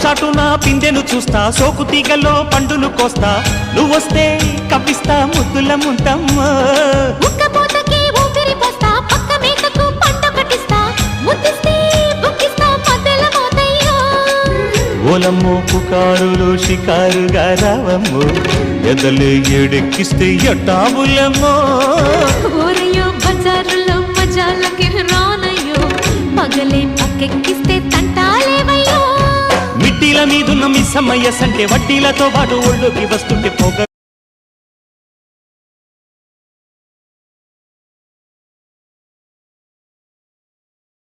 చాటున పిందెను చూస్తా, సోకు తీగల్లో పండును కోస్తా, నువ్వొస్తే కప్పిస్తా ముద్దుల ముంతమ్మ. ఉక్కపోతకి ఊపిరి పోస్తా, పక్క మేకకు పంట కట్టిస్తా, ముద్దిస్తే బుక్కిస్తా మధ్యల మోతయ్యో. ఓలమ్మో పుకారులో షికారుగా రావమ్మో, ఎదలు ఎడెక్కిస్తే ఎట్టాబులమ్మో. ఊరయ్యో బజారులో మజాలకి రానయ్యో, పగలే పక్కెక్కిస్తే తంటాలేవయ్యో. మిట్టిల మీదున్న మిస్సమ్మయ్య సంటే వడ్డీలతో పాటు ఒళ్ళోకి వస్తుంటే పొగ